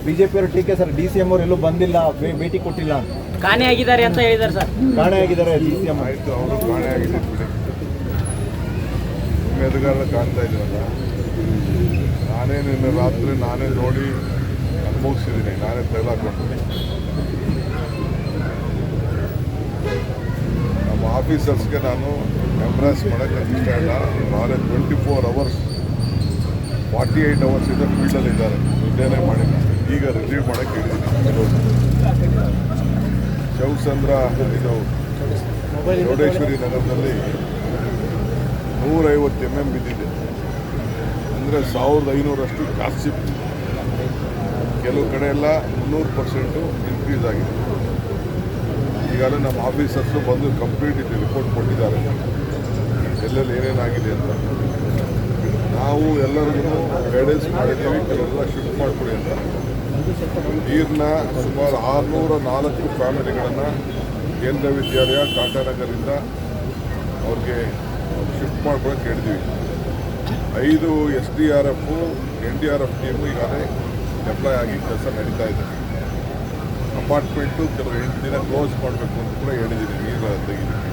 ಬಿಜೆಪಿಯವರು ಟೀಕೆ sir, DCM ಅವರು ಎಲ್ಲೂ ಬಂದಿಲ್ಲ, ಭೇಟಿ ಕೊಟ್ಟಿಲ್ಲ, ಕಾಣೆಯಾಗಿದ್ದಾರೆ ಅಂತ ಹೇಳಿದ್ದಾರೆ ಸರ್. ಕಾಣೆಯಾಗಿದ್ದಾರೆ DCM. ಆಯಿತು, ಅವರು ಕಾಣೆಯಾಗಿದೆ ಬಿಡಿ. ಎದುಗಾರ ಕಾಣ್ತಾ ಇದ್ದೀವಲ್ಲ, ನಾನೇ ನಿನ್ನೆ ರಾತ್ರಿ ನೋಡಿ ಅನುಭವಿಸಿದ್ದೀನಿ, ನಾನೇ ತೆಗೆದುಕೊಂಡು. ನಮ್ಮ ಆಫೀಸರ್ಸ್ಗೆ ನಾನು ಎಂಬ್ರಾಸ್ ಮಾಡೋಕ್ಕೆ ಇಷ್ಟ ಇಲ್ಲ. ನಾಳೆ 24 hours 48 hours ಇಂದ ಫೀಲ್ಡಲ್ಲಿ ಇದ್ದಾರೆ, ನಿನ್ನೆನೇ ಮಾಡಿಲ್ಲ. ಈಗ ರಿಲೀವ್ ಮಾಡೋಕ್ಕೆ ಹೇಳಿದ್ದೀನಿ. ಶವಸಂದ್ರ ಇದು ಚೌಡೇಶ್ವರಿ ನಗರದಲ್ಲಿ 150 mm ಬಿದ್ದಿದೆ. ಅಂದರೆ 1500 ಜಾಸ್ತಿ. ಕೆಲವು ಕಡೆ ಎಲ್ಲ 300% ಇನ್ಕ್ರೀಸ್ ಆಗಿದೆ. ಈಗಾಗಲೇ ನಮ್ಮ ಆಫೀಸರ್ಸು ಬಂದು ಕಂಪ್ಲೀಟ್ ಇದು ರಿಪೋರ್ಟ್ ಕೊಟ್ಟಿದ್ದಾರೆ, ಎಲ್ಲೆಲ್ಲಿ ಏನೇನಾಗಿದೆ ಅಂತ. ನಾವು ಎಲ್ಲರಿಗೂ ಗೈಡೆನ್ಸ್ ಮಾಡಿದ್ದೀವಿ, ಕೆಲವೆಲ್ಲ ಶಿಫ್ಟ್ ಮಾಡಿಕೊಡಿ ಅಂತ. ನೀರನ್ನ ಸುಮಾರು 604 ಫ್ಯಾಮಿಲಿಗಳನ್ನು ಕೇಂದ್ರ ವಿದ್ಯಾಲಯ ಟಾಟಾನಗರಿಂದ ಅವ್ರಿಗೆ ಶಿಫ್ಟ್ ಮಾಡ್ಕೊಳಕ್ಕೆ ಹೇಳಿದ್ದೀವಿ. 5 SDRF NDRF ಟೀಮು ಈಗಾಗಲೇ ಡೆಪ್ಲಾಯ್ ಆಗಿ ಕೆಲಸ ನಡೀತಾ ಇದೆ. ಅಪಾರ್ಟ್ಮೆಂಟು ಕೆಲವು 8 ದಿನ ಕ್ಲೋಸ್ ಮಾಡಬೇಕು ಅಂತ ಕೂಡ ಹೇಳಿದ್ದೀನಿ. ನೀರು ತೆಗಿಲಿಕ್ಕೆ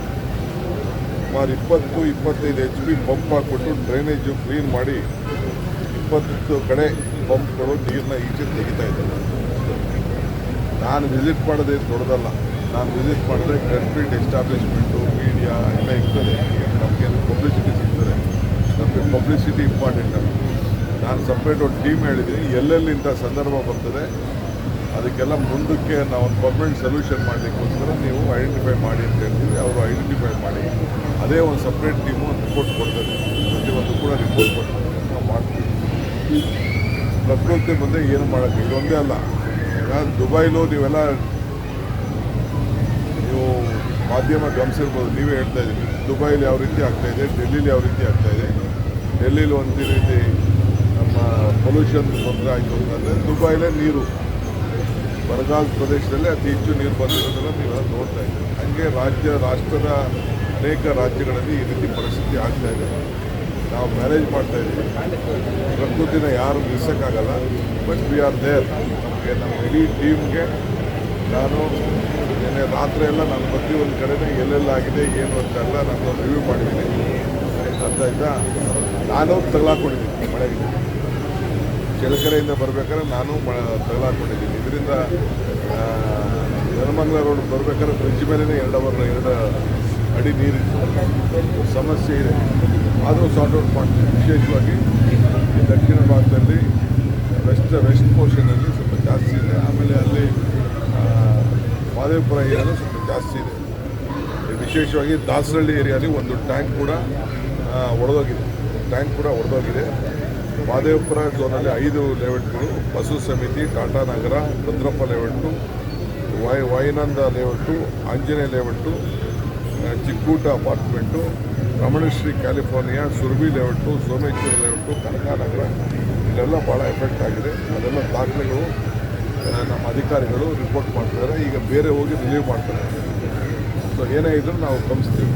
ಸುಮಾರು 20-25 HP ಪಂಪ್ ಹಾಕ್ಬಿಟ್ಟು ಡ್ರೈನೇಜು ಕ್ಲೀನ್ ಮಾಡಿ 20 ಕಡೆ ಪಂಪ್ಗಳು ನೀರನ್ನ ಈಚೆ ತೆಗಿತಾ ಇದ್ದಾರೆ. ನಾನು ವಿಸಿಟ್ ಮಾಡೋದೇ ದೊಡ್ಡದಲ್ಲ. ನಾನು ವಿಸಿಟ್ ಮಾಡಿದ್ರೆ ಕಂಪ್ಲೀಟ್ ಎಸ್ಟಾಬ್ಲಿಷ್ಮೆಂಟು, ಮೀಡಿಯಾ ಎಲ್ಲ ಇರ್ತದೆ. ನಮಗೆ ಪಬ್ಲಿಸಿಟಿ ಸಿಗ್ತದೆ. ನಮಗೆ ಪಬ್ಲಿಸಿಟಿ ಇಂಪಾರ್ಟೆಂಟ್. ನಾನು ಸಪ್ರೇಟ್ ಒಂದು ಟೀಮ್ ಹೇಳಿದ್ದೀನಿ, ಎಲ್ಲೆಲ್ಲಿ ಇಂಥ ಸಂದರ್ಭ ಬರ್ತದೆ ಅದಕ್ಕೆಲ್ಲ ಮುಂದಕ್ಕೆ ನಾವು ಒಂದು ಪರ್ಮನೆಂಟ್ ಸೊಲ್ಯೂಷನ್ ಮಾಡಲಿಕ್ಕೋಸ್ಕರ ನೀವು ಐಡೆಂಟಿಫೈ ಮಾಡಿ ಅಂತ ಹೇಳ್ತೀವಿ. ಅವರು ಐಡೆಂಟಿಫೈ ಮಾಡಿ ಅದೇ ಒಂದು ಸಪ್ರೇಟ್ ಟೀಮು ಒಂದು ರಿಪೋರ್ಟ್ ಕೊಡ್ತದೆ. ಪ್ರತಿಯೊಂದು ಕೂಡ ರಿಪೋರ್ಟ್ ಕೊಡ್ತದೆ, ನಾವು ಮಾಡ್ತೀವಿ. ಪ್ರಕೃತಿ ಮುಂದೆ ಏನು ಮಾಡೋಕ್ಕೆ ಇದೊಂದೇ ಅಲ್ಲ. ಈಗ ದುಬೈಲು ನೀವು ಮಾಧ್ಯಮ ಗಮನಿಸಿರ್ಬೋದು, ನೀವೇ ಹೇಳ್ತಾ ಇದ್ದೀವಿ. ದುಬೈಲಿ ಯಾವ ರೀತಿ ಆಗ್ತಾಯಿದೆ, ಡೆಲ್ಲಿಲಿ ಯಾವ ರೀತಿ ಆಗ್ತಾಯಿದೆ. ಡೆಲ್ಲಿಲಿ ಒಂದು ರೀತಿ ನಮ್ಮ ಪೊಲ್ಯೂಷನ್ ತೊಂದರೆ ಆಯಿತು ಅಂತಂದರೆ ದುಬೈಲೇ ನೀರು ಬರಗಾಲ ಪ್ರದೇಶದಲ್ಲೇ ಅತಿ ಹೆಚ್ಚು ನೀರು ಬಂದಿರೋದೆಲ್ಲ ನೀವೆಲ್ಲ ನೋಡ್ತಾ ಇದ್ದೀವಿ. ಹಾಗೆ ರಾಷ್ಟ್ರದ ಅನೇಕ ರಾಜ್ಯಗಳಲ್ಲಿ ಈ ರೀತಿ ಪರಿಸ್ಥಿತಿ ಆಗ್ತಾಯಿದೆ. ನಾವು ಮ್ಯಾನೇಜ್ ಮಾಡ್ತಾಯಿದ್ದೀವಿ. ಪ್ರಕೃತಿನ ಯಾರು ನಿಲ್ಲಿಸೋಕ್ಕಾಗಲ್ಲ. But we are there. ನಮಗೆ ನಮ್ಮ ಇಡೀ ಟೀಮ್ಗೆ ನಾನು ನಿನ್ನೆ ರಾತ್ರಿ ಎಲ್ಲ ನಾನು ಪ್ರತಿಯೊಂದು ಕಡೆನೇ ಎಲ್ಲೆಲ್ಲಾಗಿದೆ ಏನು ಅಂತೆಲ್ಲ ನಾನು ರಿವ್ಯೂ ಮಾಡಿದ್ದೀನಿ. ಅರ್ಥಾಯ್ತಾ? ನಾನು ತಗಲಾಕೊಂಡಿದ್ದೀನಿ ಮಳೆಗೆ. ಕೆಳಕರೆಯಿಂದ ಬರಬೇಕಾದ್ರೆ ನಾನು ತಗಲಾಕೊಂಡಿದ್ದೀನಿ. ಇದರಿಂದ ನೆಲಮಂಗಲ ರೋಡ್ ಬರಬೇಕಾದ್ರೆ ಬ್ರಿಡ್ಜ್ ಮೇಲೇ 2 ಅಡಿ ನೀರಿತ್ತು. ಸಮಸ್ಯೆ ಇದೆ, ಆದರೂ ಸಾರ್ಟ್ ಔಟ್ ಮಾಡ್ತೀವಿ. ವಿಶೇಷವಾಗಿ ಈ ದಕ್ಷಿಣ ಭಾಗದಲ್ಲಿ ವೆಸ್ಟ್ ಪೋರ್ಷನಲ್ಲಿ ಸ್ವಲ್ಪ ಜಾಸ್ತಿ ಇದೆ. ಆಮೇಲೆ ಅಲ್ಲಿ ಮಾದೇವಪುರ ಏರಿಯಾಲು ಸ್ವಲ್ಪ ಜಾಸ್ತಿ ಇದೆ. ವಿಶೇಷವಾಗಿ ದಾಸರಳ್ಳಿ ಏರಿಯಾಲಿ ಒಂದು ಟ್ಯಾಂಕ್ ಕೂಡ ಒಡೆದೋಗಿದೆ. ಮಾದೇವಪುರ ಝೋನಲ್ಲಿ 5 ಲೇಔಟ್ಗಳು, ಬಸು ಸಮಿತಿ, Tata Nagar, Bhadrappa layout, Vayunanda layout, Anjaneya layout, Chikkuta apartment, Ramanashree California, Surabhi layout, Someshwara layout, Kanakanagar ಇಲ್ಲೆಲ್ಲ ಭಾಳ ಎಫೆಕ್ಟ್ ಆಗಿದೆ. ಅದೆಲ್ಲ ದಾಖಲೆಗಳು ನಮ್ಮ ಅಧಿಕಾರಿಗಳು ರಿಪೋರ್ಟ್ ಮಾಡ್ತಾರೆ. ಈಗ ಬೇರೆ ಹೋಗಿ ರಿಲೀವ್ ಮಾಡ್ತಾರೆ. ಸೊ ಏನೇ ಇದ್ರೂ ನಾವು ಗಮನಿಸ್ತೀವಿ.